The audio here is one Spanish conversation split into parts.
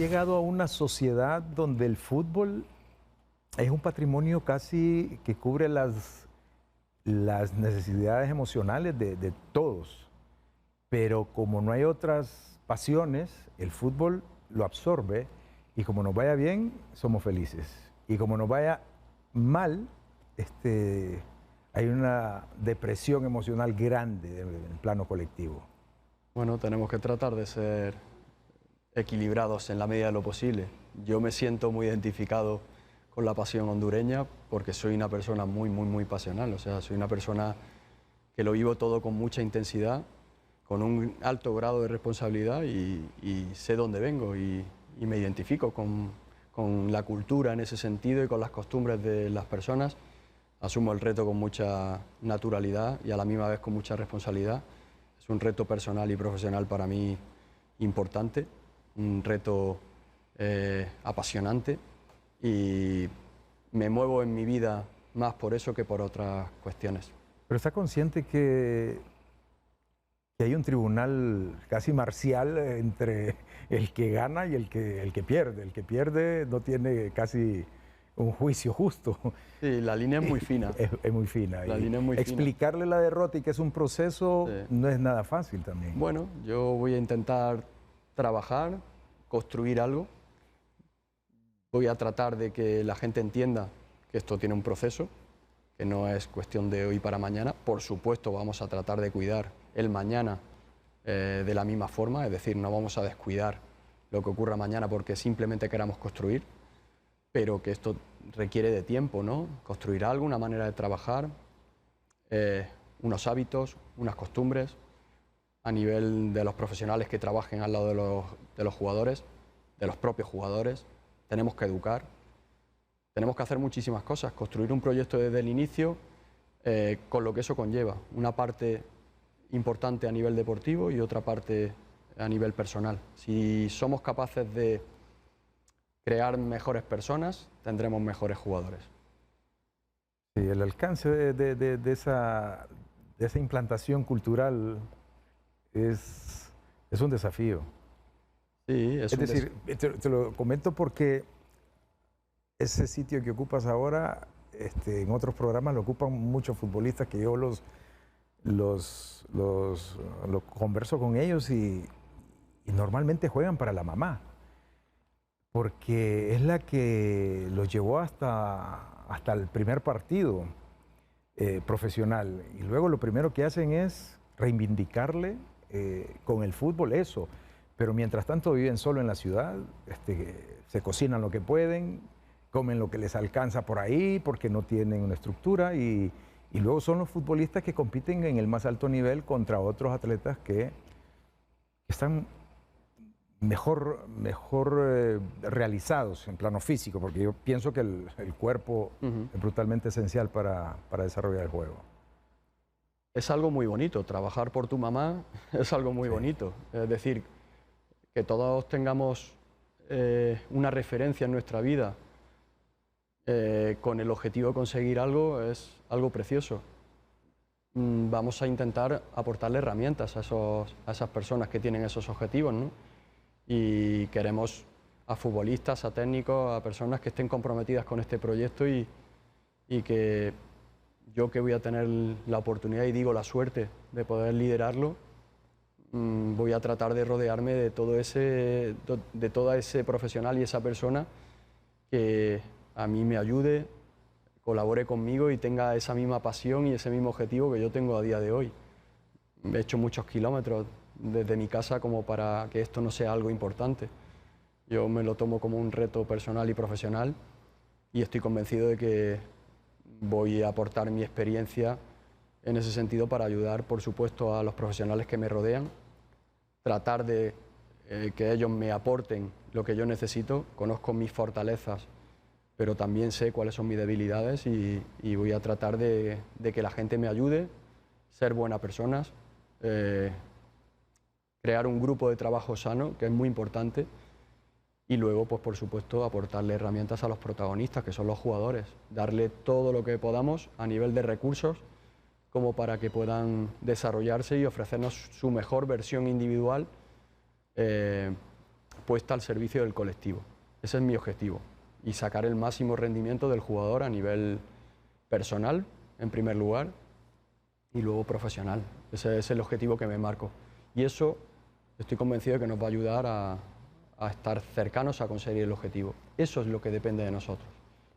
Llegado a una sociedad donde el fútbol es un patrimonio casi que cubre las necesidades emocionales de todos, pero como no hay otras pasiones, el fútbol lo absorbe y como nos vaya bien, somos felices. Y como nos vaya mal, hay una depresión emocional grande en el plano colectivo. Bueno, tenemos que tratar de ser equilibrados en la medida de lo posible. Yo me siento muy identificado con la pasión hondureña porque soy una persona muy pasional. O sea, soy una persona que lo vivo todo con mucha intensidad, con un alto grado de responsabilidad y sé dónde vengo y me identifico con la cultura en ese sentido y con las costumbres de las personas. Asumo el reto con mucha naturalidad y a la misma vez con mucha responsabilidad. Es un reto personal y profesional para mí importante, un reto apasionante y me muevo en mi vida más por eso que por otras cuestiones. Pero está consciente que hay un tribunal casi marcial entre el que gana y el que pierde. El que pierde no tiene casi un juicio justo. Sí, la línea es muy fina. Es muy fina. La línea es muy fina. Explicarle la derrota y que es un proceso Sí. no es nada fácil también. Bueno, yo voy a intentar trabajar, construir algo. Voy a tratar de que la gente entienda que esto tiene un proceso, que no es cuestión de hoy para mañana. Por supuesto, vamos a tratar de cuidar el mañana de la misma forma, es decir, no vamos a descuidar lo que ocurra mañana porque simplemente queramos construir, pero que esto requiere de tiempo, ¿no? Construir algo, una manera de trabajar, unos hábitos, unas costumbres, a nivel de los profesionales que trabajen al lado de los jugadores, de los propios jugadores. Tenemos que educar, tenemos que hacer muchísimas cosas, construir un proyecto desde el inicio con lo que eso conlleva, una parte importante a nivel deportivo y otra parte a nivel personal. Si somos capaces de crear mejores personas, tendremos mejores jugadores. Sí, el alcance de esa implantación cultural es un desafío. Sí, Es decir, te lo comento porque ese sitio que ocupas ahora, en otros programas lo ocupan muchos futbolistas que yo los converso con ellos y normalmente juegan para la mamá, porque es la que los llevó hasta el primer partido profesional. Y luego lo primero que hacen es reivindicarle con el fútbol eso. Pero mientras tanto viven solo en la ciudad, se cocinan lo que pueden, comen lo que les alcanza por ahí porque no tienen una estructura y luego son los futbolistas que compiten en el más alto nivel contra otros atletas que están mejor realizados en plano físico, porque yo pienso que el cuerpo es brutalmente esencial para desarrollar el juego. Es algo muy bonito, trabajar por tu mamá es algo muy bonito. Es decir, que todos tengamos una referencia en nuestra vida con el objetivo de conseguir algo es algo precioso. Vamos a intentar aportarle herramientas a esas personas que tienen esos objetivos, ¿no? Y queremos a futbolistas, a técnicos, a personas que estén comprometidas con este proyecto y que yo, que voy a tener la oportunidad y digo la suerte de poder liderarlo, voy a tratar de rodearme de todo ese profesional y esa persona que a mí me ayude, colabore conmigo y tenga esa misma pasión y ese mismo objetivo que yo tengo a día de hoy. He hecho muchos kilómetros desde mi casa como para que esto no sea algo importante. Yo me lo tomo como un reto personal y profesional y estoy convencido de que voy a aportar mi experiencia en ese sentido para ayudar, por supuesto, a los profesionales que me rodean, tratar de que ellos me aporten lo que yo necesito. Conozco mis fortalezas, pero también sé cuáles son mis debilidades y voy a tratar de que la gente me ayude, ser buenas personas, crear un grupo de trabajo sano, que es muy importante, y luego, pues por supuesto, aportarle herramientas a los protagonistas, que son los jugadores, darle todo lo que podamos a nivel de recursos, como para que puedan desarrollarse y ofrecernos su mejor versión individual puesta al servicio del colectivo. Ese es mi objetivo, y sacar el máximo rendimiento del jugador a nivel personal, en primer lugar, y luego profesional. Ese es el objetivo que me marco. Y eso estoy convencido de que nos va a ayudar a estar cercanos a conseguir el objetivo. Eso es lo que depende de nosotros.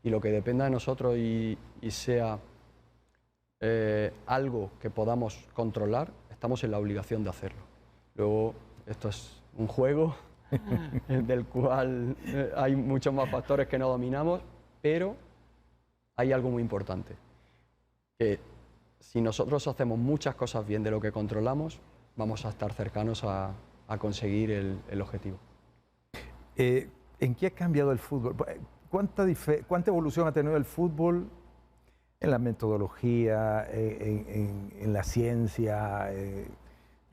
Y lo que dependa de nosotros y sea algo que podamos controlar, estamos en la obligación de hacerlo. Luego, esto es un juego del cual hay muchos más factores que no dominamos, pero hay algo muy importante, que si nosotros hacemos muchas cosas bien de lo que controlamos, vamos a estar cercanos a conseguir el objetivo. ¿En qué ha cambiado el fútbol? ¿Cuánta evolución ha tenido el fútbol en la metodología, en la ciencia?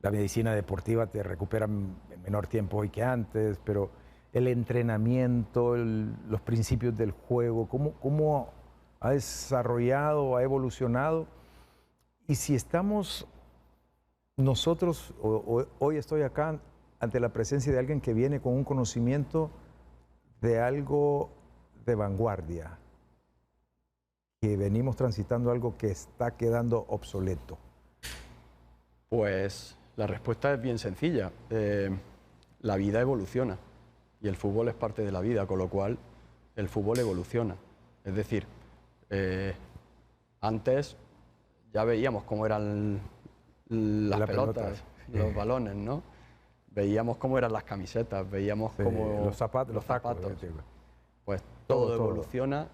La medicina deportiva te recupera en menor tiempo hoy que antes, pero el entrenamiento, los principios del juego, ¿cómo ha desarrollado, ha evolucionado? Y si estamos nosotros, hoy estoy acá ante la presencia de alguien que viene con un conocimiento de algo de vanguardia, que venimos transitando algo que está quedando obsoleto. Pues la respuesta es bien sencilla. La vida evoluciona y el fútbol es parte de la vida, con lo cual el fútbol evoluciona. Es decir, antes ya veíamos cómo eran las pelotas, los balones, ¿no? Veíamos cómo eran las camisetas, veíamos cómo los zapatos. Pues todo evoluciona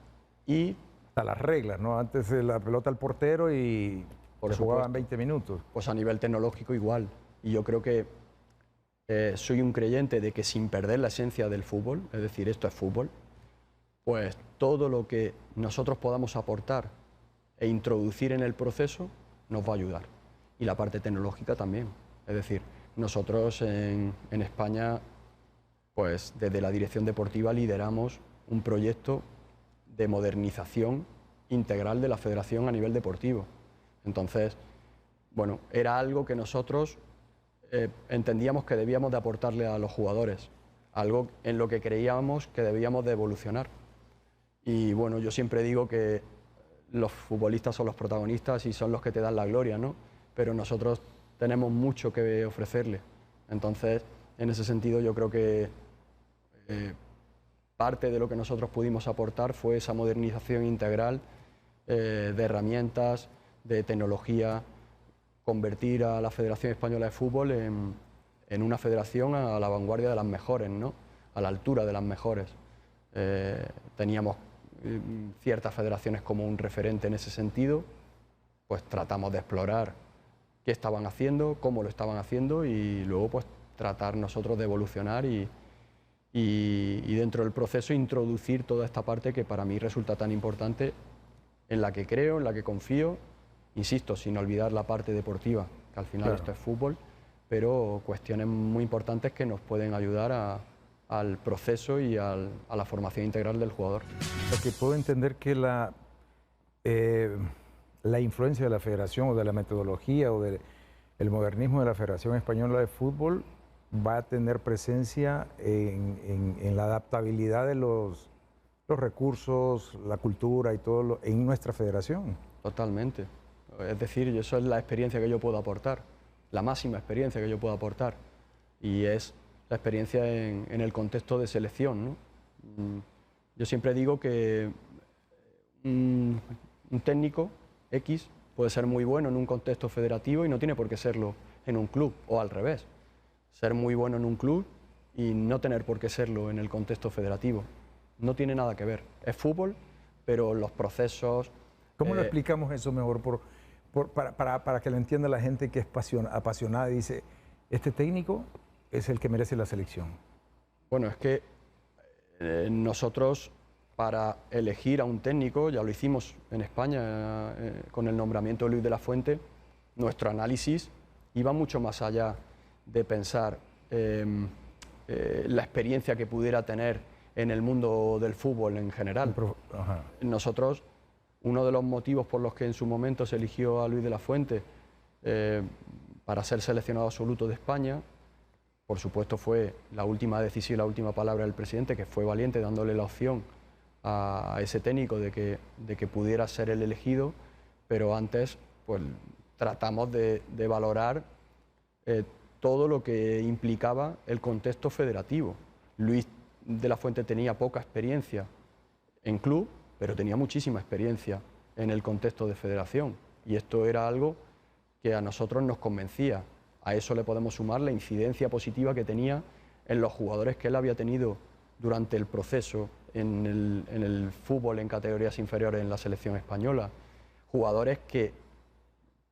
y hasta las reglas, ¿no? Antes la pelota al portero y se jugaban 20 minutos. Pues a nivel tecnológico igual. Y yo creo que soy un creyente de que sin perder la esencia del fútbol, es decir, esto es fútbol, pues todo lo que nosotros podamos aportar e introducir en el proceso nos va a ayudar. Y la parte tecnológica también. Es decir, nosotros en España, pues desde la dirección deportiva lideramos un proyecto de modernización integral de la federación a nivel deportivo. Entonces, bueno, era algo que nosotros entendíamos que debíamos de aportarle a los jugadores, algo en lo que creíamos que debíamos de evolucionar. Y bueno, yo siempre digo que los futbolistas son los protagonistas y son los que te dan la gloria, ¿no? Pero nosotros tenemos mucho que ofrecerle. Entonces, en ese sentido, yo creo que parte de lo que nosotros pudimos aportar fue esa modernización integral de herramientas, de tecnología, convertir a la Federación Española de Fútbol en una federación a la vanguardia de las mejores, ¿no? A la altura de las mejores. Teníamos ciertas federaciones como un referente en ese sentido, pues tratamos de explorar qué estaban haciendo, cómo lo estaban haciendo y luego pues tratar nosotros de evolucionar y dentro del proceso introducir toda esta parte que para mí resulta tan importante, en la que creo, en la que confío, insisto, sin olvidar la parte deportiva, que al final esto es fútbol, pero cuestiones muy importantes que nos pueden ayudar al proceso y a la formación integral del jugador. Porque puedo entender que la influencia de la federación o de la metodología o del modernismo de la Federación Española de Fútbol va a tener presencia en la adaptabilidad de los recursos, la cultura y todo en nuestra federación. Totalmente. Es decir, eso es la experiencia que yo puedo aportar, la máxima experiencia que yo puedo aportar. Y es la experiencia en el contexto de selección, ¿no? Yo siempre digo que un técnico X puede ser muy bueno en un contexto federativo y no tiene por qué serlo en un club, o al revés. Ser muy bueno en un club y no tener por qué serlo en el contexto federativo. No tiene nada que ver. Es fútbol, pero los procesos... ¿Cómo lo explicamos eso mejor para que lo entienda la gente que es apasionada y dice, este técnico es el que merece la selección? Bueno, es que nosotros para elegir a un técnico, ya lo hicimos en España con el nombramiento de Luis de la Fuente, nuestro análisis iba mucho más allá de pensar la experiencia que pudiera tener en el mundo del fútbol en general. Nosotros, uno de los motivos por los que en su momento se eligió a Luis de la Fuente para ser seleccionado absoluto de España por supuesto fue la última decisión, la última palabra del presidente, que fue valiente dándole la opción a ese técnico de que pudiera ser el elegido, pero antes pues tratamos de valorar todo lo que implicaba el contexto federativo. Luis de la Fuente tenía poca experiencia en club, pero tenía muchísima experiencia en el contexto de federación, y esto era algo que a nosotros nos convencía. A eso le podemos sumar la incidencia positiva que tenía en los jugadores que él había tenido durante el proceso en el fútbol en categorías inferiores en la selección española. Jugadores que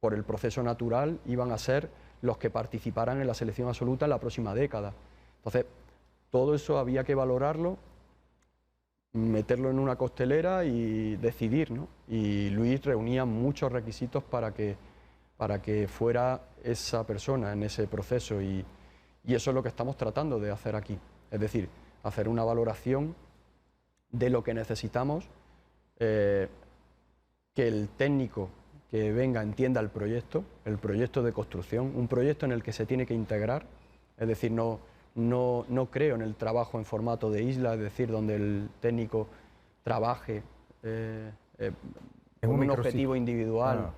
por el proceso natural iban a ser los que participaran en la selección absoluta en la próxima década. Entonces, todo eso había que valorarlo, meterlo en una costelera y decidir, ¿no? Y Luis reunía muchos requisitos para que fuera esa persona en ese proceso, y eso es lo que estamos tratando de hacer aquí. Es decir, hacer una valoración de lo que necesitamos, que el técnico que venga entienda el proyecto de construcción, un proyecto en el que se tiene que integrar. Es decir, no creo en el trabajo en formato de isla, es decir, donde el técnico trabaje con un objetivo individual.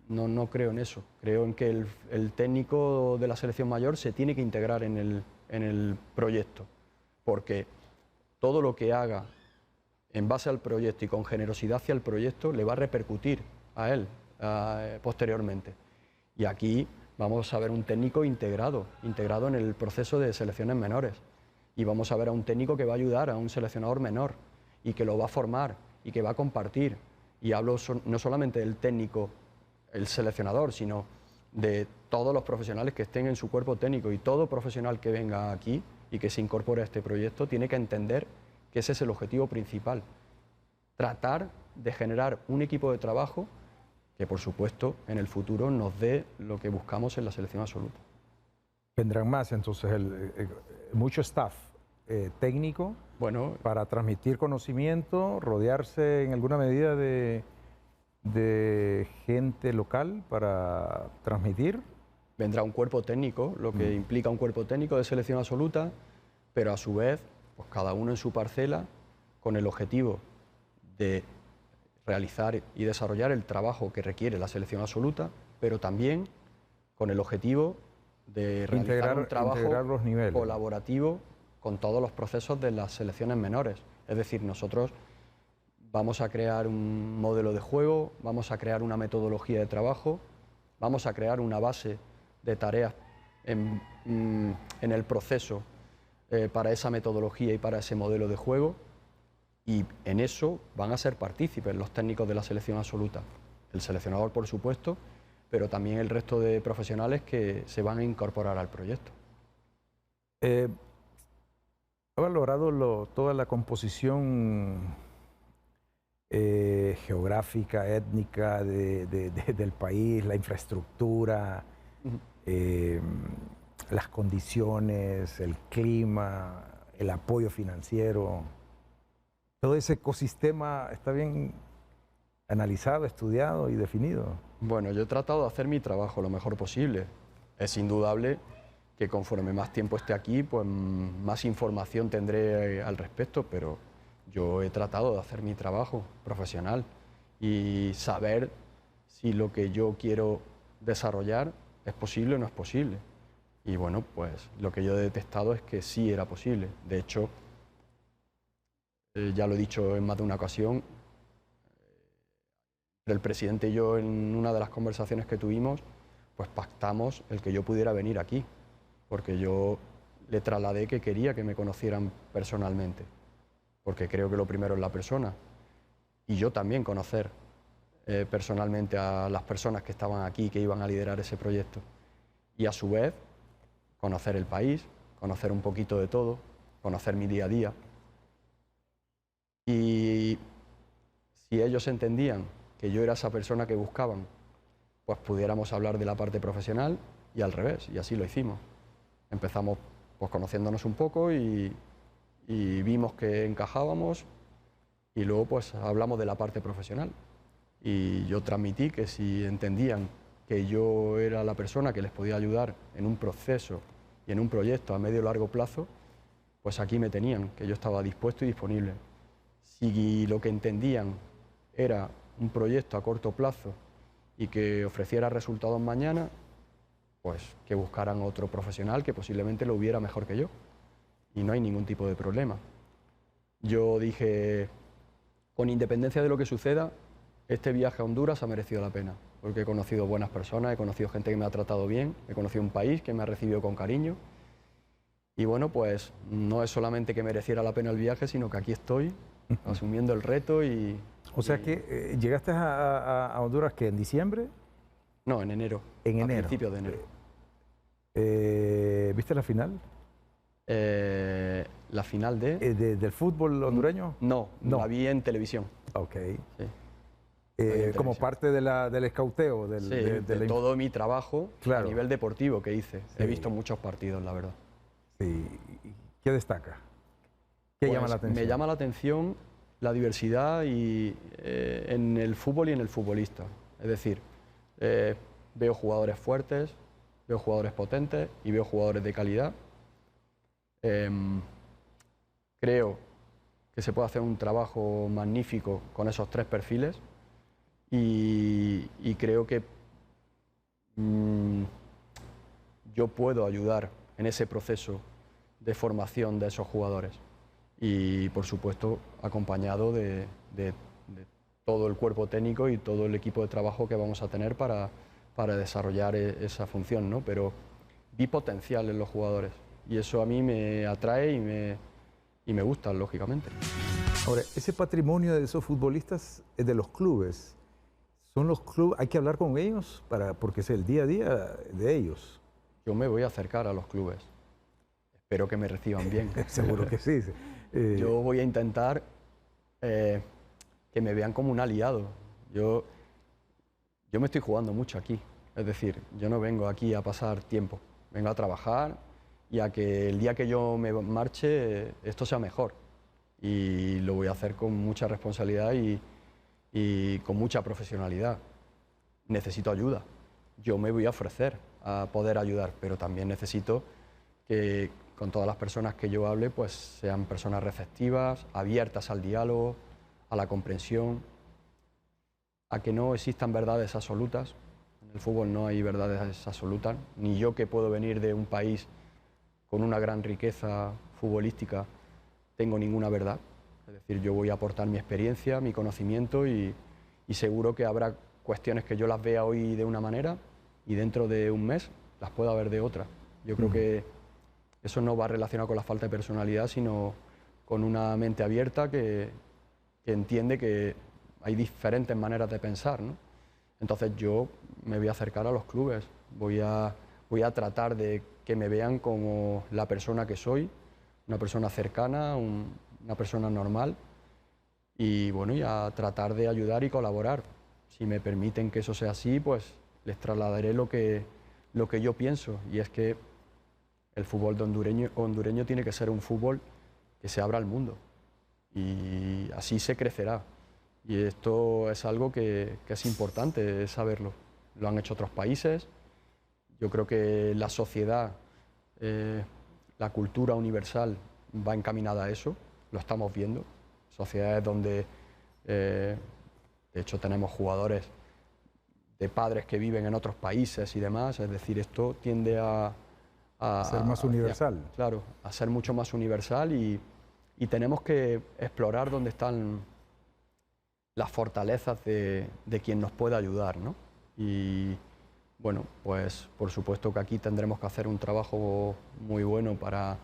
No creo en eso. Creo en que el técnico de la selección mayor se tiene que integrar en el proyecto, porque todo lo que haga en base al proyecto y con generosidad hacia el proyecto le va a repercutir a él posteriormente. Y aquí vamos a ver un técnico integrado en el proceso de selecciones menores, y vamos a ver a un técnico que va a ayudar a un seleccionador menor y que lo va a formar y que va a compartir. Y hablo no solamente del técnico, el seleccionador, sino de todos los profesionales que estén en su cuerpo técnico, y todo profesional que venga aquí y que se incorpore a este proyecto tiene que entender que ese es el objetivo principal: tratar de generar un equipo de trabajo que, por supuesto, en el futuro nos dé lo que buscamos en la selección absoluta. Vendrán más, entonces, mucho staff técnico, bueno, para transmitir conocimiento, rodearse en alguna medida de gente local para transmitir. Vendrá un cuerpo técnico, lo que implica un cuerpo técnico de selección absoluta, pero a su vez, pues cada uno en su parcela, con el objetivo de realizar y desarrollar el trabajo que requiere la selección absoluta, pero también con el objetivo de realizar un trabajo colaborativo con todos los procesos de las selecciones menores. Es decir, nosotros vamos a crear un modelo de juego, vamos a crear una metodología de trabajo, vamos a crear una base de tareas en el proceso para esa metodología y para ese modelo de juego. Y en eso van a ser partícipes los técnicos de la selección absoluta, el seleccionador, por supuesto, pero también el resto de profesionales que se van a incorporar al proyecto. ¿Ha valorado toda la composición geográfica, étnica del país, la infraestructura, las condiciones, el clima, el apoyo financiero? ¿Todo ese ecosistema está bien analizado, estudiado y definido? Bueno, yo he tratado de hacer mi trabajo lo mejor posible. Es indudable que conforme más tiempo esté aquí, pues más información tendré al respecto, pero yo he tratado de hacer mi trabajo profesional y saber si lo que yo quiero desarrollar es posible o no es posible. Y bueno, pues lo que yo he detectado es que sí era posible. De hecho, ya lo he dicho en más de una ocasión, el presidente y yo, en una de las conversaciones que tuvimos, pues pactamos el que yo pudiera venir aquí, porque yo le trasladé que quería que me conocieran personalmente, porque creo que lo primero es la persona, y yo también conocer personalmente a las personas que estaban aquí, que iban a liderar ese proyecto, y a su vez conocer el país, conocer un poquito de todo, conocer mi día a día. Y si ellos entendían que yo era esa persona que buscaban, pues pudiéramos hablar de la parte profesional, y al revés, y así lo hicimos. Empezamos pues conociéndonos un poco y vimos que encajábamos, y luego pues hablamos de la parte profesional. Y yo transmití que si entendían que yo era la persona que les podía ayudar en un proceso y en un proyecto a medio o largo plazo, pues aquí me tenían, que yo estaba dispuesto y disponible. Si lo que entendían era un proyecto a corto plazo y que ofreciera resultados mañana, pues que buscaran otro profesional que posiblemente lo hubiera mejor que yo. Y no hay ningún tipo de problema. Yo dije, con independencia de lo que suceda, este viaje a Honduras ha merecido la pena, porque he conocido buenas personas, he conocido gente que me ha tratado bien, he conocido un país que me ha recibido con cariño. Y bueno, pues no es solamente que mereciera la pena el viaje, sino que aquí estoy, asumiendo el reto y... O sea que llegaste a Honduras, ¿que en diciembre? No, en enero. En a enero. principios de enero. ¿Viste la final? La final de... ¿Del fútbol hondureño? No, la vi en televisión. Ok. Sí. Como parte del escauteo, Sí, de todo mi trabajo Claro. a nivel deportivo que hice. Sí. He visto muchos partidos, la verdad. Sí. ¿Qué destaca? ¿Qué Pues llama la atención? me llama la atención la diversidad en el fútbol y en el futbolista. Es decir, veo jugadores fuertes, veo jugadores potentes y veo jugadores de calidad. Creo que se puede hacer un trabajo magnífico con esos tres perfiles y creo que yo puedo ayudar en ese proceso de formación de esos jugadores y, por supuesto, acompañado de todo el cuerpo técnico y todo el equipo de trabajo que vamos a tener para desarrollar esa función, ¿no? Pero vi potencial en los jugadores y eso a mí me atrae y me gusta, lógicamente. Ahora, ese patrimonio de esos futbolistas es de los clubes. Son los clubes, hay que hablar con ellos porque es el día a día de ellos. Yo me voy a acercar a los clubes. Espero que me reciban bien. Seguro que sí. Yo voy a intentar que me vean como un aliado. Yo me estoy jugando mucho aquí. Es decir, yo no vengo aquí a pasar tiempo. Vengo a trabajar y a que el día que yo me marche esto sea mejor. Y lo voy a hacer con mucha responsabilidad y con mucha profesionalidad. Necesito ayuda. Yo me voy a ofrecer a poder ayudar, pero también necesito que con todas las personas que yo hable, pues sean personas receptivas, abiertas al diálogo, a la comprensión, a que no existan verdades absolutas. En el fútbol no hay verdades absolutas, ni yo, que puedo venir de un país con una gran riqueza futbolística, tengo ninguna verdad. Es decir, yo voy a aportar mi experiencia, mi conocimiento y seguro que habrá cuestiones que yo las vea hoy de una manera y dentro de un mes las pueda ver de otra. Yo creo que eso no va relacionado con la falta de personalidad, sino con una mente abierta que entiende que hay diferentes maneras de pensar, ¿no? Entonces yo me voy a acercar a los clubes, voy a tratar de que me vean como la persona que soy, una persona cercana, una persona normal y bueno, y a tratar de ayudar y colaborar. Si me permiten que eso sea así, pues les trasladaré lo que yo pienso, y es que el fútbol hondureño tiene que ser un fútbol que se abra al mundo y así se crecerá. Y esto es algo que es importante saberlo. Lo han hecho otros países. Yo creo que la sociedad, la cultura universal va encaminada a eso, lo estamos viendo. Sociedades donde, de hecho, tenemos jugadores de padres que viven en otros países y demás, es decir, esto tiende a ser más universal. Claro, a ser mucho más universal y tenemos que explorar dónde están las fortalezas de quien nos puede ayudar, ¿no? Y bueno, pues por supuesto que aquí tendremos que hacer un trabajo muy bueno para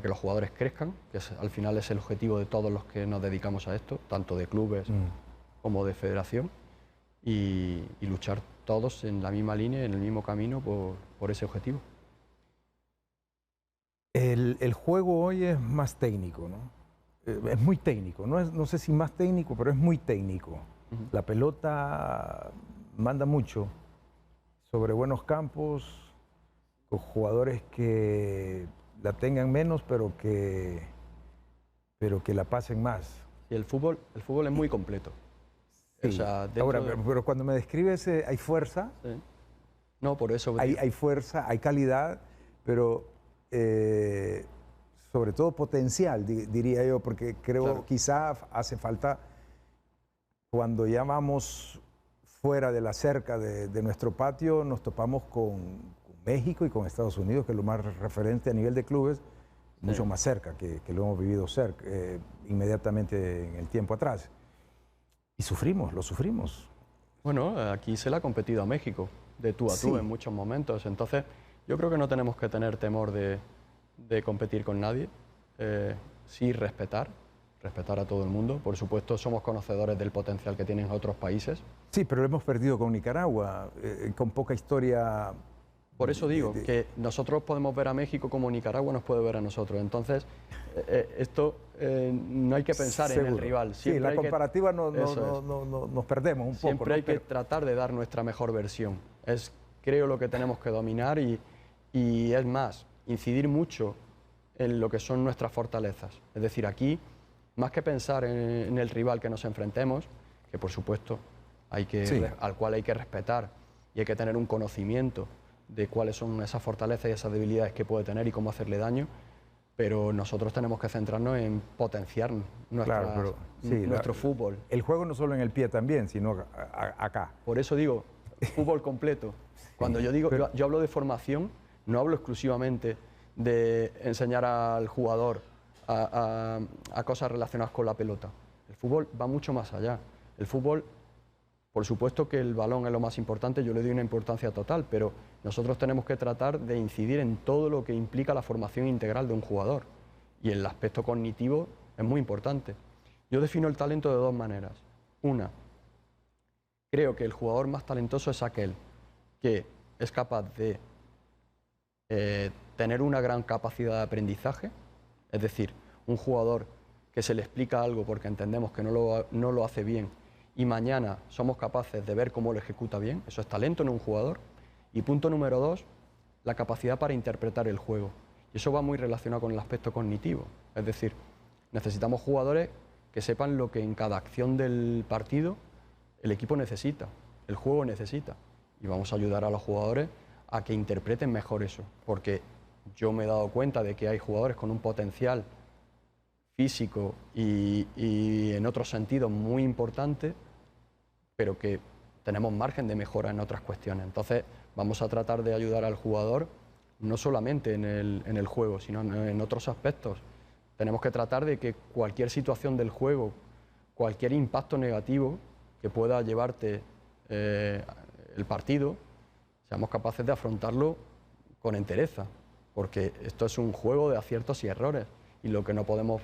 que los jugadores crezcan, que al final es el objetivo de todos los que nos dedicamos a esto, tanto de clubes como de federación, y luchar todos en la misma línea, en el mismo camino por ese objetivo. El juego hoy es más técnico, ¿no? Es muy técnico, no sé si más técnico, pero es muy técnico. La pelota manda mucho sobre buenos campos, con jugadores que la tengan menos, pero que la pasen más. Y el fútbol es muy completo. Sí. O sea, Ahora, pero cuando me describes, ¿hay fuerza? Sí. No, por eso... Hay fuerza, hay calidad, pero sobre todo potencial, diría yo, porque creo Claro. quizá hace falta, cuando ya vamos fuera de la cerca de nuestro patio, nos topamos con México y con Estados Unidos, que es lo más referente a nivel de clubes, mucho más cerca, que lo hemos vivido cerca, inmediatamente en el tiempo atrás. Y sufrimos, lo sufrimos. Bueno, aquí se le ha competido a México, de tú a tú en muchos momentos. Entonces, yo creo que no tenemos que tener temor de competir con nadie. Sí respetar a todo el mundo. Por supuesto, somos conocedores del potencial que tienen otros países. Sí, pero lo hemos perdido con Nicaragua, con poca historia. Por eso digo que nosotros podemos ver a México como Nicaragua nos puede ver a nosotros. Entonces, esto no hay que pensar en el rival. Sí, la comparativa nos perdemos un poco. Siempre hay que tratar de dar nuestra mejor versión. Es, creo, lo que tenemos que dominar y es más, incidir mucho en lo que son nuestras fortalezas. Es decir, aquí, más que pensar en el rival que nos enfrentemos, que por supuesto al cual hay que respetar y hay que tener un conocimiento de cuáles son esas fortalezas y esas debilidades que puede tener y cómo hacerle daño, pero nosotros tenemos que centrarnos en potenciar nuestro fútbol. El juego no solo en el pie también, sino acá. Por eso digo, fútbol completo. Cuando yo digo, yo hablo de formación, no hablo exclusivamente de enseñar al jugador a cosas relacionadas con la pelota. El fútbol va mucho más allá. El fútbol, por supuesto que el balón es lo más importante, yo le doy una importancia total, pero nosotros tenemos que tratar de incidir en todo lo que implica la formación integral de un jugador. Y el aspecto cognitivo es muy importante. Yo defino el talento de dos maneras. Una, creo que el jugador más talentoso es aquel que es capaz de tener una gran capacidad de aprendizaje, es decir, un jugador que se le explica algo porque entendemos que no lo hace bien y mañana somos capaces de ver cómo lo ejecuta bien, eso es talento en un jugador. Y punto número dos, la capacidad para interpretar el juego. Y eso va muy relacionado con el aspecto cognitivo, es decir, necesitamos jugadores que sepan lo que en cada acción del partido el equipo necesita, el juego necesita. Y vamos a ayudar a los jugadores a que interpreten mejor eso, porque yo me he dado cuenta de que hay jugadores con un potencial físico y en otros sentidos muy importante, pero que tenemos margen de mejora en otras cuestiones. Entonces vamos a tratar de ayudar al jugador no solamente en el juego, sino en otros aspectos. Tenemos que tratar de que cualquier situación del juego, cualquier impacto negativo que pueda llevarte el partido, seamos capaces de afrontarlo con entereza, porque esto es un juego de aciertos y errores y lo que no podemos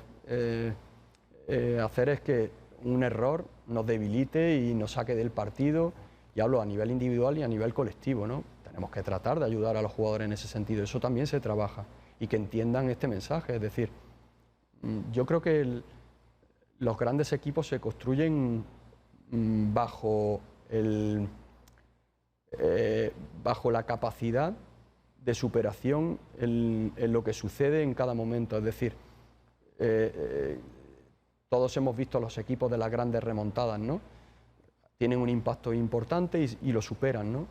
hacer es que un error nos debilite y nos saque del partido, y hablo a nivel individual y a nivel colectivo, ¿no? Tenemos que tratar de ayudar a los jugadores en ese sentido, eso también se trabaja, y que entiendan este mensaje, es decir, yo creo que los grandes equipos se construyen bajo la capacidad de superación en lo que sucede en cada momento, es decir, todos hemos visto los equipos de las grandes remontadas, ¿no? Tienen un impacto importante y lo superan, ¿no?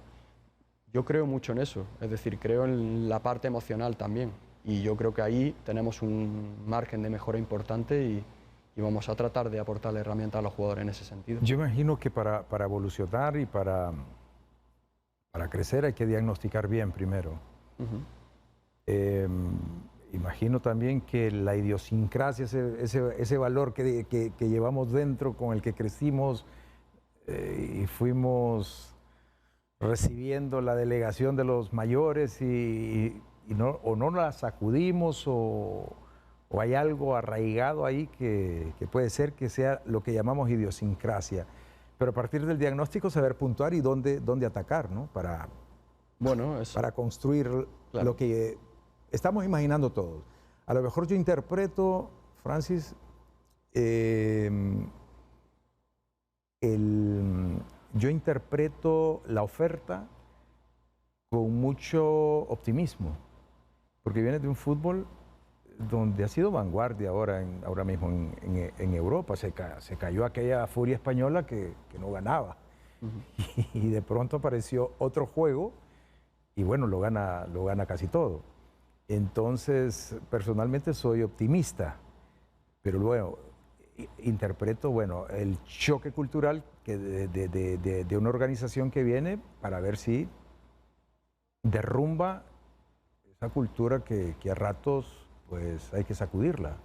Yo creo mucho en eso, es decir, creo en la parte emocional también, y yo creo que ahí tenemos un margen de mejora importante y vamos a tratar de aportarle herramientas a los jugadores en ese sentido. Yo imagino que para evolucionar y para crecer hay que diagnosticar bien primero. Imagino también que la idiosincrasia, ese valor que llevamos dentro, con el que crecimos y fuimos recibiendo la delegación de los mayores o no la sacudimos o hay algo arraigado ahí que puede ser que sea lo que llamamos idiosincrasia. Pero a partir del diagnóstico saber puntuar y dónde atacar, ¿no? Para construir lo que estamos imaginando todos. A lo mejor yo interpreto, Francis, yo interpreto la oferta con mucho optimismo, porque viene de un fútbol donde ha sido vanguardia ahora mismo en Europa. Se cayó aquella furia española que no ganaba. Y de pronto apareció otro juego y bueno, lo gana casi todo. Entonces, personalmente soy optimista, pero luego interpreto, bueno, el choque cultural que de una organización que viene para ver si derrumba esa cultura que a ratos pues hay que sacudirla.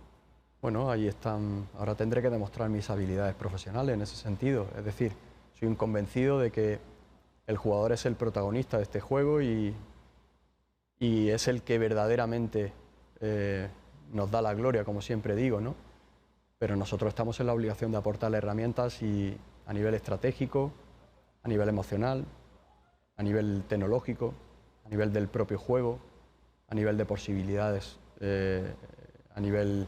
Bueno, ahí están. Ahora tendré que demostrar mis habilidades profesionales en ese sentido. Es decir, soy un convencido de que el jugador es el protagonista de este juego y es el que verdaderamente nos da la gloria, como siempre digo, ¿no? Pero nosotros estamos en la obligación de aportarle herramientas y a nivel estratégico, a nivel emocional, a nivel tecnológico, a nivel del propio juego, a nivel de posibilidades, a nivel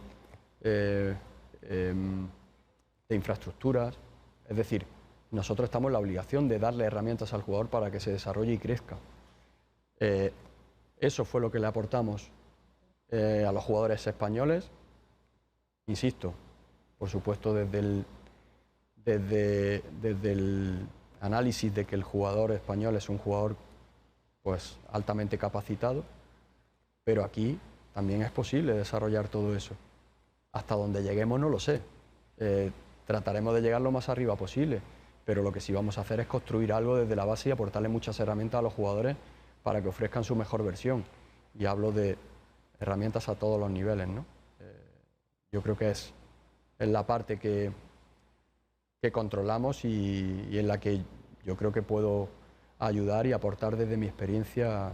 de infraestructuras. Es decir, nosotros estamos en la obligación de darle herramientas al jugador para que se desarrolle y crezca. Eso fue lo que le aportamos a los jugadores españoles, insisto, por supuesto desde el análisis de que el jugador español es un jugador pues altamente capacitado, pero aquí también es posible desarrollar todo eso. Hasta donde lleguemos no lo sé, trataremos de llegar lo más arriba posible, pero lo que sí vamos a hacer es construir algo desde la base y aportarle muchas herramientas a los jugadores para que ofrezcan su mejor versión. Y hablo de herramientas a todos los niveles, ¿no? Yo creo que es la parte que controlamos y en la que yo creo que puedo ayudar y aportar desde mi experiencia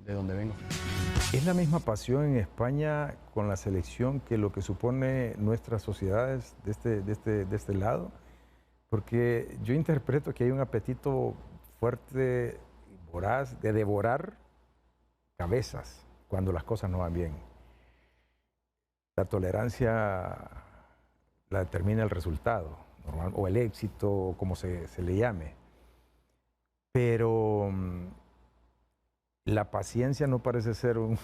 de donde vengo. ¿Es la misma pasión en España con la selección que lo que supone nuestras sociedades de este lado? Porque yo interpreto que hay un apetito fuerte y voraz de devorar cabezas cuando las cosas no van bien. La tolerancia la determina el resultado, normal, o el éxito, o como se le llame. Pero la paciencia no parece ser un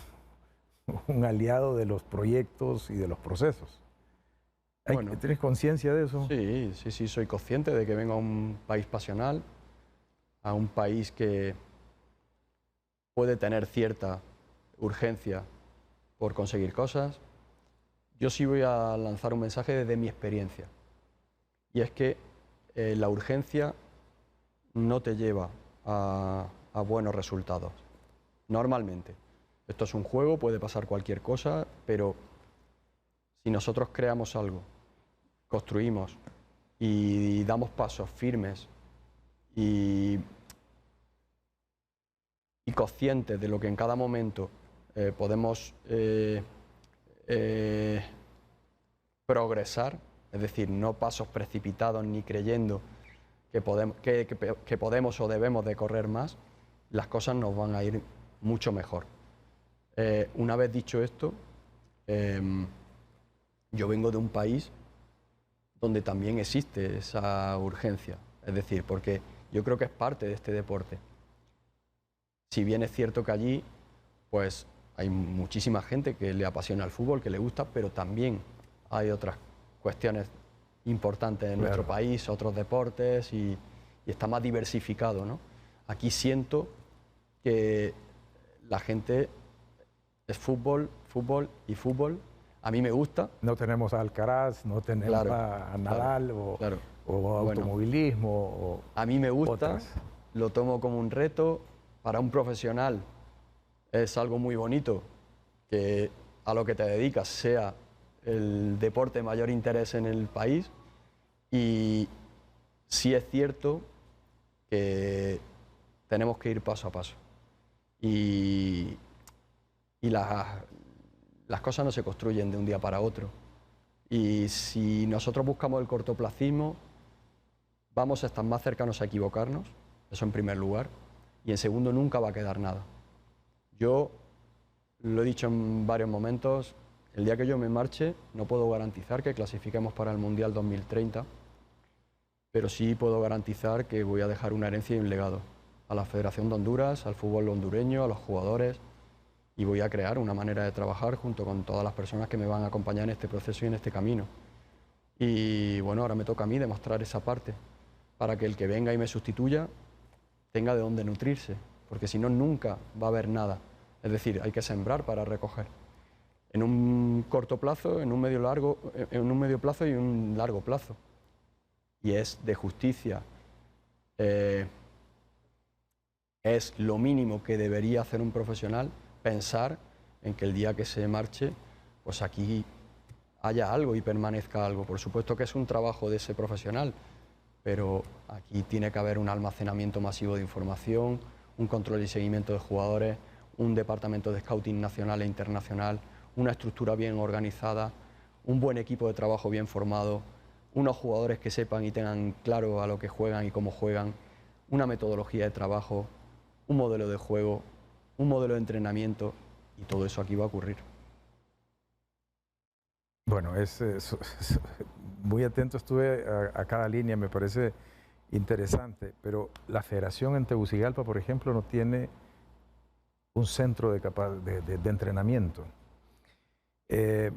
aliado de los proyectos y de los procesos. Bueno, ¿tienes conciencia de eso? Sí, soy consciente de que vengo a un país pasional, a un país que puede tener cierta urgencia por conseguir cosas. Yo sí voy a lanzar un mensaje desde mi experiencia, y es que la urgencia no te lleva a buenos resultados, normalmente. Esto es un juego, puede pasar cualquier cosa, pero si nosotros creamos algo, construimos y damos pasos firmes y conscientes de lo que en cada momento podemos progresar, es decir, no pasos precipitados ni creyendo que podemos o debemos de correr más, las cosas nos van a ir mucho mejor. Una vez dicho esto, yo vengo de un país donde también existe esa urgencia, es decir, porque yo creo que es parte de este deporte. Si bien es cierto que allí pues hay muchísima gente que le apasiona el fútbol, que le gusta, pero también hay otras cuestiones importantes en nuestro país, otros deportes y está más diversificado, ¿no? Aquí siento que la gente es fútbol, fútbol y fútbol. A mí me gusta. No tenemos a Alcaraz, no tenemos a Nadal o automovilismo. A mí me gusta, otras. Lo tomo como un reto. Para un profesional es algo muy bonito que a lo que te dedicas sea el deporte de mayor interés en el país, y sí es cierto que tenemos que ir paso a paso y las cosas no se construyen de un día para otro, y si nosotros buscamos el cortoplacismo vamos a estar más cercanos a equivocarnos, eso en primer lugar, y en segundo nunca va a quedar nada. Yo lo he dicho en varios momentos, el día que yo me marche no puedo garantizar que clasifiquemos para el Mundial 2030, pero sí puedo garantizar que voy a dejar una herencia y un legado a la Federación de Honduras, al fútbol hondureño, a los jugadores, y voy a crear una manera de trabajar junto con todas las personas que me van a acompañar en este proceso y en este camino. Y bueno, ahora me toca a mí demostrar esa parte para que el que venga y me sustituya tenga de dónde nutrirse, porque si no, nunca va a haber nada. Es decir, hay que sembrar para recoger. En un corto plazo, en un medio plazo y un largo plazo. Y es de justicia. Es lo mínimo que debería hacer un profesional, pensar en que el día que se marche, pues aquí haya algo y permanezca algo. Por supuesto que es un trabajo de ese profesional, pero aquí tiene que haber un almacenamiento masivo de información, un control y seguimiento de jugadores, un departamento de scouting nacional e internacional, una estructura bien organizada, un buen equipo de trabajo bien formado, unos jugadores que sepan y tengan claro a lo que juegan y cómo juegan, una metodología de trabajo, un modelo de juego, un modelo de entrenamiento, y todo eso aquí va a ocurrir. Bueno, muy atento estuve a cada línea, me parece interesante, pero la federación en Tegucigalpa, por ejemplo, no tiene un centro de entrenamiento.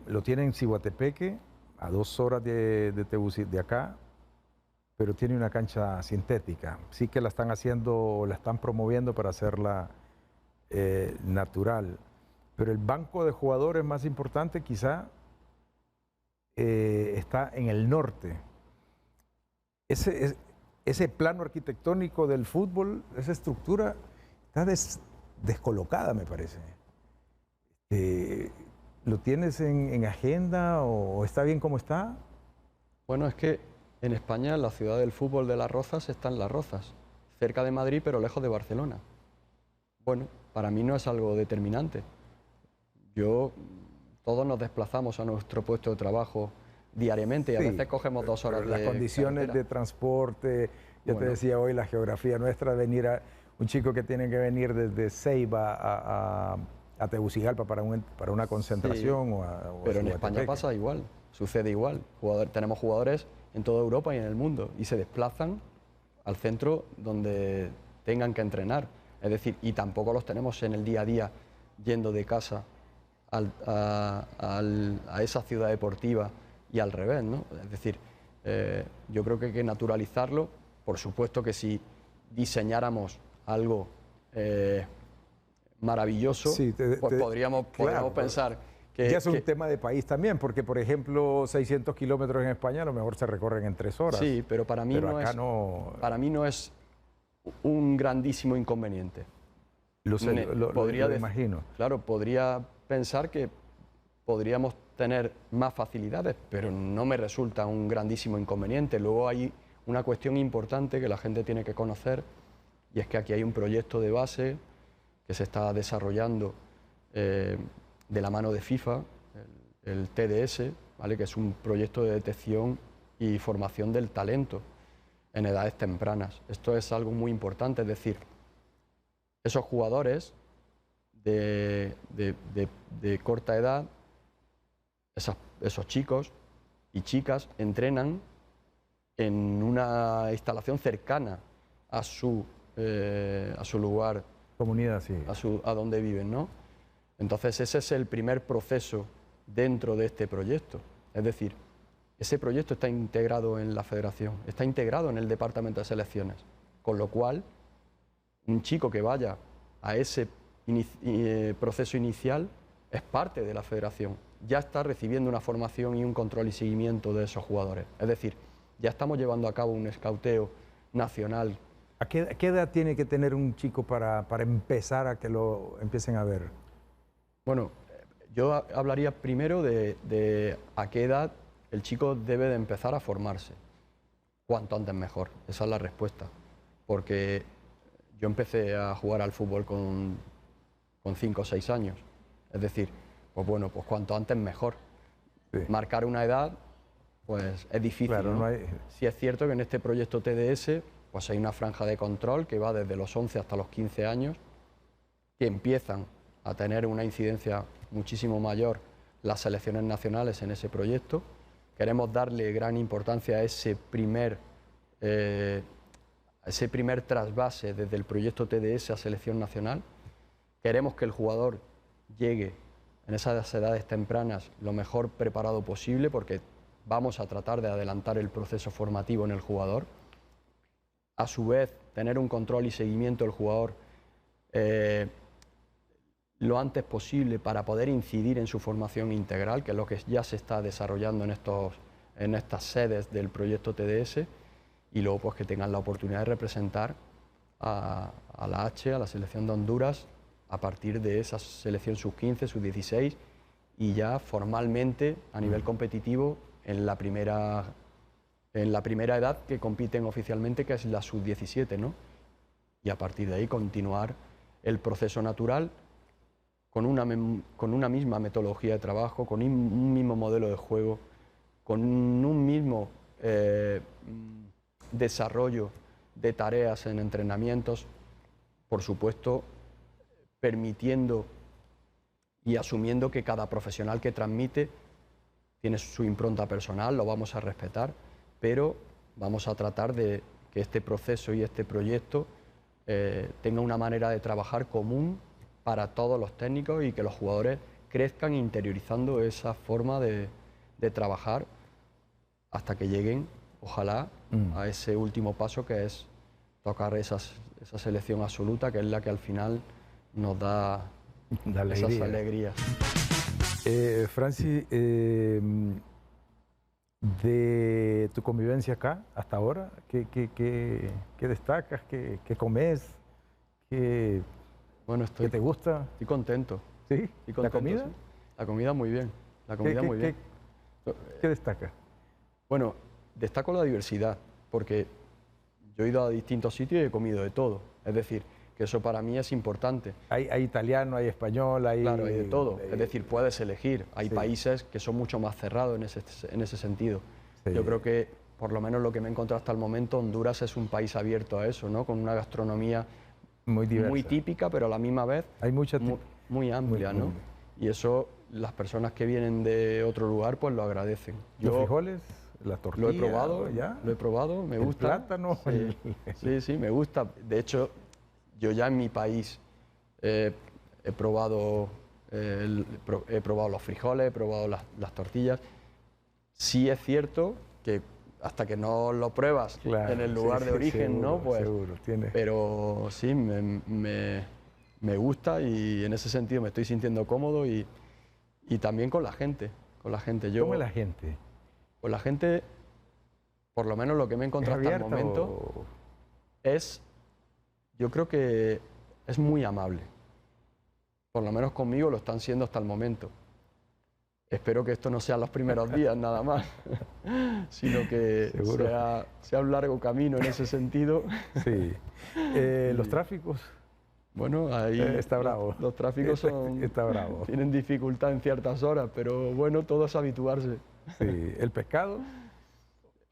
Lo tiene en Ciguatepeque, a 2 horas de acá, pero tiene una cancha sintética. Sí que la están haciendo, la están promoviendo para hacerla natural. Pero el banco de jugadores más importante quizá está en el norte. Ese plano arquitectónico del fútbol, esa estructura, está descolocada, me parece. ¿Lo tienes en agenda o está bien como está? Bueno, es que en España la ciudad del fútbol de Las Rozas está en Las Rozas, cerca de Madrid pero lejos de Barcelona. Bueno, para mí no es algo determinante. Todos nos desplazamos a nuestro puesto de trabajo diariamente y a veces cogemos 2 horas de las condiciones carretera. de transporte, ya te decía hoy, la geografía nuestra, un chico que tiene que venir desde Ceiba a Tegucigalpa para una concentración sí, pero en España pasa igual, sucede igual. Tenemos jugadores en toda Europa y en el mundo y se desplazan al centro donde tengan que entrenar. Es decir, y tampoco los tenemos en el día a día yendo de casa a esa ciudad deportiva y al revés, ¿no? Es decir, yo creo que hay que naturalizarlo. Por supuesto que si diseñáramos algo maravilloso, sí, pues podríamos pensar que... Ya es un tema de país también, porque por ejemplo 600 kilómetros en España a lo mejor se recorren en 3 horas. Sí, pero para mí, para mí no es un grandísimo inconveniente. Lo imagino. Claro, podría pensar que podríamos tener más facilidades, pero no me resulta un grandísimo inconveniente. Luego hay una cuestión importante que la gente tiene que conocer, y es que aquí hay un proyecto de base que se está desarrollando de la mano de FIFA, el TDS, ¿vale? Que es un proyecto de detección y formación del talento en edades tempranas. Esto es algo muy importante, es decir, esos jugadores de corta edad, esos chicos y chicas entrenan en una instalación cercana a su lugar, comunidad, sí, a donde viven, ¿no? Entonces ese es el primer proceso dentro de este proyecto. Es decir, ese proyecto está integrado en la federación, está integrado en el departamento de selecciones, con lo cual un chico que vaya a ese proceso inicial es parte de la federación, ya está recibiendo una formación y un control y seguimiento de esos jugadores. Es decir, ya estamos llevando a cabo un escauteo nacional. ¿A qué edad tiene que tener un chico para empezar a que lo empiecen a ver? Bueno, yo hablaría primero de a qué edad el chico debe de empezar a formarse. Cuanto antes mejor, esa es la respuesta. Porque yo empecé a jugar al fútbol con 5 o 6 años. Es decir, pues bueno, pues cuanto antes mejor. Sí. Marcar una edad, pues es difícil, claro, ¿no? Sí es cierto que en este proyecto TDS, pues hay una franja de control que va desde los 11 hasta los 15 años, que empiezan a tener una incidencia muchísimo mayor las selecciones nacionales en ese proyecto. Queremos darle gran importancia a ese primer trasvase desde el proyecto TDS a selección nacional. Queremos que el jugador llegue en esas edades tempranas lo mejor preparado posible, porque vamos a tratar de adelantar el proceso formativo en el jugador. A su vez, tener un control y seguimiento del jugador eh, lo antes posible para poder incidir en su formación integral, que es lo que ya se está desarrollando en estas sedes del proyecto TDS, y luego pues que tengan la oportunidad de representar a la H, a la selección de Honduras, a partir de esa selección sub-15, sub-16, y ya formalmente a nivel competitivo en la primera edad que compiten oficialmente, que es la sub-17, ¿no? Y a partir de ahí continuar el proceso natural con una misma metodología de trabajo, con un mismo modelo de juego, con un mismo desarrollo de tareas en entrenamientos, por supuesto, permitiendo y asumiendo que cada profesional que transmite tiene su impronta personal, lo vamos a respetar, pero vamos a tratar de que este proceso y este proyecto tenga una manera de trabajar común para todos los técnicos y que los jugadores crezcan interiorizando esa forma de trabajar hasta que lleguen, ojalá, a ese último paso, que es tocar esa selección absoluta, que es la que al final nos da esas alegrías. Francis, de tu convivencia acá hasta ahora, ¿qué destacas? ¿Qué comes? Bueno, ¿Qué te gusta? Estoy contento. ¿Sí? Estoy contento, ¿La comida? sí. La comida muy bien. La comida muy bien. ¿Qué destacas? Bueno, destaco la diversidad, porque yo he ido a distintos sitios y he comido de todo. Es decir, que eso para mí es importante. Hay italiano, hay español, hay... Claro, hay de todo. Es decir, puedes elegir. Hay sí. países que son mucho más cerrados en ese sentido. Sí. Yo creo que, por lo menos lo que me he encontrado hasta el momento, Honduras es un país abierto a eso, ¿no? Con una gastronomía muy diversa, muy típica, pero a la misma vez hay mucha muy amplia, ¿no? Y eso las personas que vienen de otro lugar pues lo agradecen. ¿Los frijoles? ¿La tortilla? Lo he probado, ¿ya? Lo he probado, me gusta. ¿El plátano? Sí, me gusta. De hecho, yo ya en mi país he probado los frijoles, he probado las tortillas. Sí es cierto que hasta que no lo pruebas claro, en el lugar de origen, seguro, ¿no? Pues, seguro, tiene. Pero sí, me gusta y en ese sentido me estoy sintiendo cómodo y también con la gente. ¿Cómo es la gente? Pues la gente, por lo menos lo que me he encontrado hasta el momento, yo creo que es muy amable. Por lo menos conmigo lo están siendo hasta el momento. Espero que esto no sean los primeros días nada más, sino que sea un largo camino en ese sentido. Sí. ¿Los tráficos? Bueno, ahí está bravo. Los tráficos está bravo. Tienen dificultad en ciertas horas, pero bueno, todo es habituarse. Sí. ¿El pescado?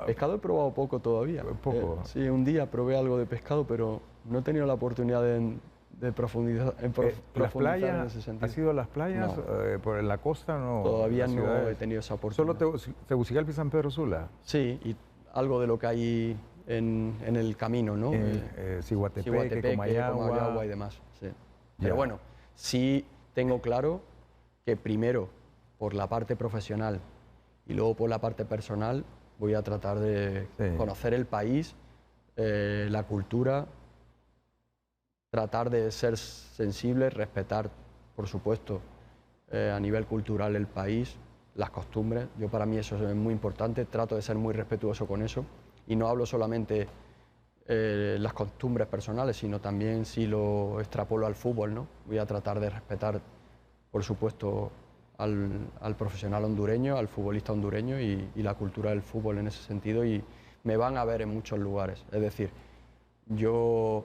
Pescado he probado poco todavía. ¿Poco? Sí, un día probé algo de pescado, pero no he tenido la oportunidad de profundizar ¿Las playas? En ese sentido. ¿Has ido a las playas? No. ¿Por la costa? No. Todavía no he tenido esa oportunidad. ¿Solo Tegucigalpa y San Pedro Sula? Sí, y algo de lo que hay en el camino, ¿no? Ciguatepeque, Comayagua y demás. Sí. Pero bueno, sí tengo claro que primero por la parte profesional y luego por la parte personal voy a tratar de conocer el país, la cultura, tratar de ser sensible, respetar, por supuesto, a nivel cultural el país, las costumbres. Yo para mí eso es muy importante, trato de ser muy respetuoso con eso y no hablo solamente las costumbres personales, sino también si lo extrapolo al fútbol, ¿no? Voy a tratar de respetar, por supuesto, al profesional hondureño, al futbolista hondureño y la cultura del fútbol en ese sentido, y me van a ver en muchos lugares. Es decir, yo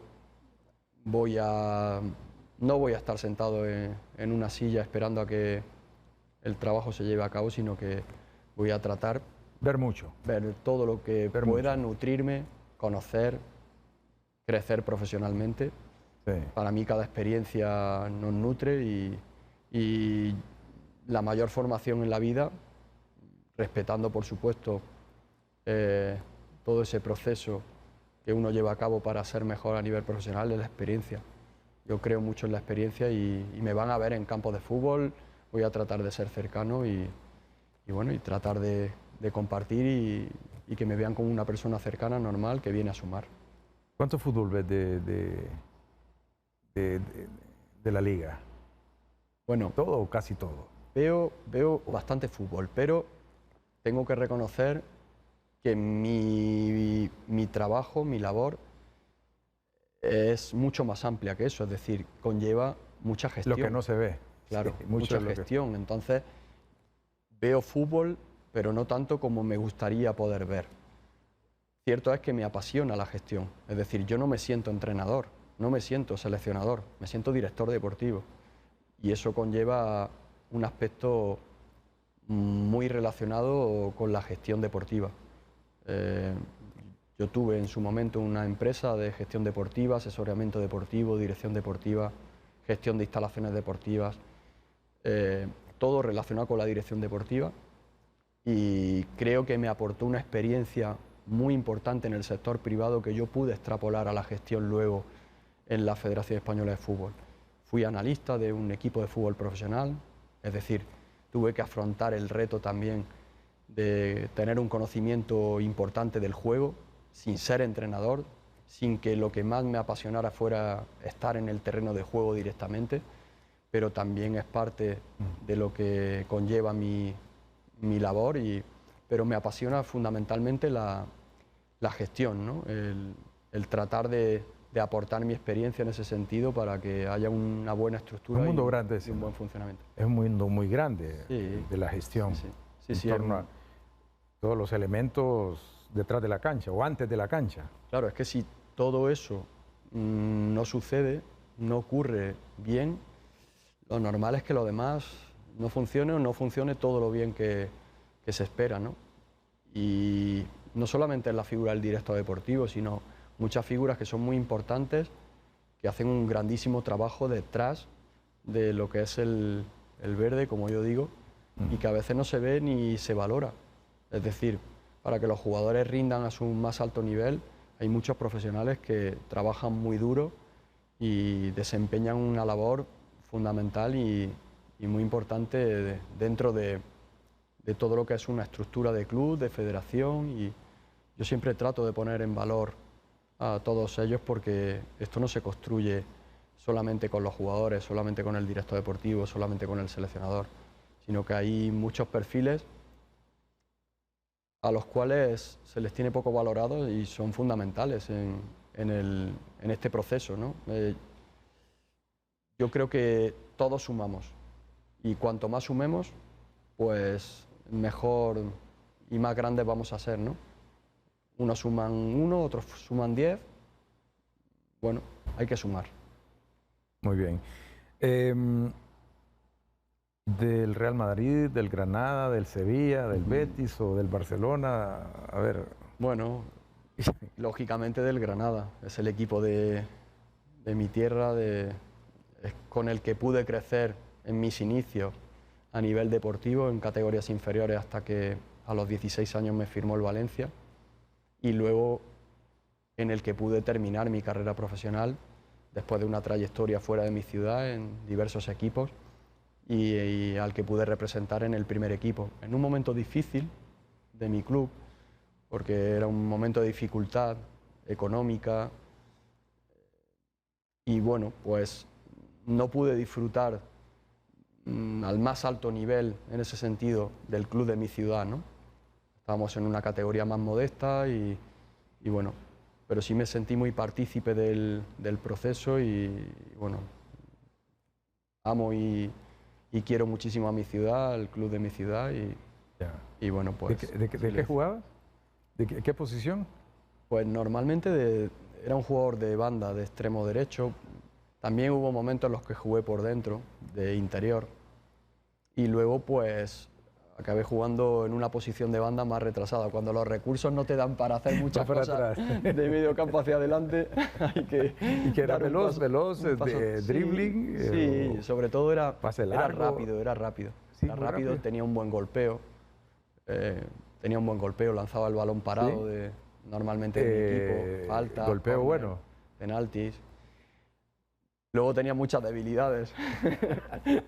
no voy a estar sentado en una silla esperando a que el trabajo se lleve a cabo, sino que voy a tratar ver todo lo que pueda, nutrirme, conocer, crecer profesionalmente. Sí. Para mí cada experiencia nos nutre y la mayor formación en la vida, respetando por supuesto todo ese proceso que uno lleva a cabo para ser mejor a nivel profesional, es la experiencia. Yo creo mucho en la experiencia y me van a ver en campos de fútbol, voy a tratar de ser cercano y bueno, y tratar de compartir y que me vean como una persona cercana, normal, que viene a sumar. ¿Cuánto fútbol ves de de, de- de la liga? Bueno, ¿Todo o casi todo? veo bastante fútbol, pero tengo que reconocer que mi trabajo, mi labor, es mucho más amplia que eso, es decir, conlleva mucha Lo gestión. que no se ve. Claro, Sí, mucha de lo que- gestión. Entonces, veo fútbol, pero no tanto como me gustaría poder ver. Cierto es que me apasiona la gestión, es decir, yo no me siento entrenador, no me siento seleccionador, me siento director deportivo. Y eso conlleva un aspecto muy relacionado con la gestión deportiva. Eh, yo tuve en su momento una empresa de gestión deportiva, asesoramiento deportivo, dirección deportiva, gestión de instalaciones deportivas, todo relacionado con la dirección deportiva, y creo que me aportó una experiencia muy importante en el sector privado que yo pude extrapolar a la gestión luego en la Federación Española de Fútbol. Fui analista de un equipo de fútbol profesional, es decir, tuve que afrontar el reto también de tener un conocimiento importante del juego, sin ser entrenador, sin que lo que más me apasionara fuera estar en el terreno de juego directamente, pero también es parte de lo que conlleva mi labor, pero me apasiona fundamentalmente la gestión, ¿no? El tratar de aportar mi experiencia en ese sentido para que haya una buena estructura Un mundo y, grande y ese, un ¿no? buen funcionamiento. Es un mundo muy grande Sí, de la gestión, sí, sí, en sí, torno a todos los elementos detrás de la cancha o antes de la cancha. claro, es que si todo eso no sucede, no ocurre bien, lo normal es que lo demás no funcione o no funcione todo lo bien que se espera, ¿no? Y no solamente en la figura del director deportivo, sino muchas figuras que son muy importantes, que hacen un grandísimo trabajo detrás de lo que es el verde, como yo digo, y que a veces no se ve ni se valora. Es decir, para que los jugadores rindan a su más alto nivel, hay muchos profesionales que trabajan muy duro y desempeñan una labor fundamental y muy importante dentro de todo lo que es una estructura de club, de federación, y yo siempre trato de poner en valor a todos ellos porque esto no se construye solamente con los jugadores, solamente con el director deportivo, solamente con el seleccionador, sino que hay muchos perfiles a los cuales se les tiene poco valorado y son fundamentales en este proceso, ¿no? Yo creo que todos sumamos y cuanto más sumemos, pues mejor y más grandes vamos a ser, ¿no? Unos suman 1, otros suman 10. Bueno, hay que sumar. Muy bien. Del Real Madrid, del Granada, del Sevilla, del Betis o del Barcelona, a ver, Bueno, lógicamente del Granada. Es el equipo de mi tierra, es con el que pude crecer en mis inicios a nivel deportivo, en categorías inferiores, hasta que a los 16 años me firmó el Valencia, y luego en el que pude terminar mi carrera profesional después de una trayectoria fuera de mi ciudad en diversos equipos y al que pude representar en el primer equipo. En un momento difícil de mi club, porque era un momento de dificultad económica, y bueno, pues no pude disfrutar al más alto nivel en ese sentido del club de mi ciudad, ¿no? Estábamos en una categoría más modesta y bueno, pero sí me sentí muy partícipe del proceso y bueno, amo y quiero muchísimo a mi ciudad, al club de mi ciudad ya. y bueno, pues... ¿De qué jugabas? ¿De qué posición? Pues normalmente era un jugador de banda, de extremo derecho. También hubo momentos en los que jugué por dentro, de interior. Y luego pues acabé jugando en una posición de banda más retrasada. Cuando los recursos no te dan para hacer muchas para cosas atrás. de medio campo hacia adelante, hay que... ¿Y que era dar un veloz, paso- un paso. de Sí, dribbling? Sí, sobre todo pase era largo. rápido, era rápido. Sí, Era muy rápido, rápido. tenía un buen golpeo. Lanzaba el balón parado, Sí. normalmente en mi equipo, falta, Golpeo córner, bueno. penaltis. Luego tenía muchas debilidades,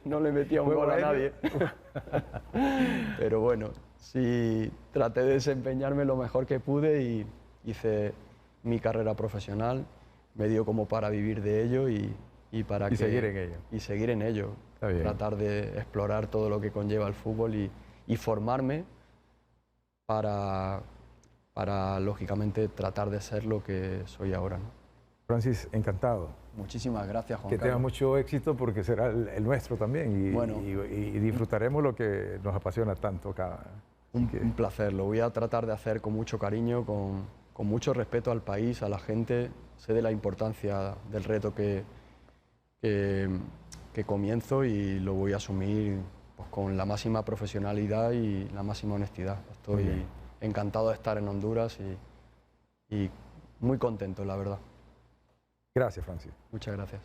no le metía un Juego gol a aéreo. nadie. Pero bueno, sí traté de desempeñarme lo mejor que pude y hice mi carrera profesional, me dio como para vivir de ello y para seguir en ello. Y seguir en ello. Tratar de explorar todo lo que conlleva el fútbol y formarme para, lógicamente, tratar de ser lo que soy ahora, ¿no? Francis, encantado. Muchísimas gracias, Juan Que Carlos. tenga mucho éxito porque será el nuestro también y disfrutaremos lo que nos apasiona tanto cada... Un placer, lo voy a tratar de hacer con mucho cariño, con mucho respeto al país, a la gente. Sé de la importancia del reto que comienzo y lo voy a asumir pues, con la máxima profesionalidad y la máxima honestidad. Estoy encantado de estar en Honduras y muy contento, la verdad. Gracias, Francis. Muchas gracias.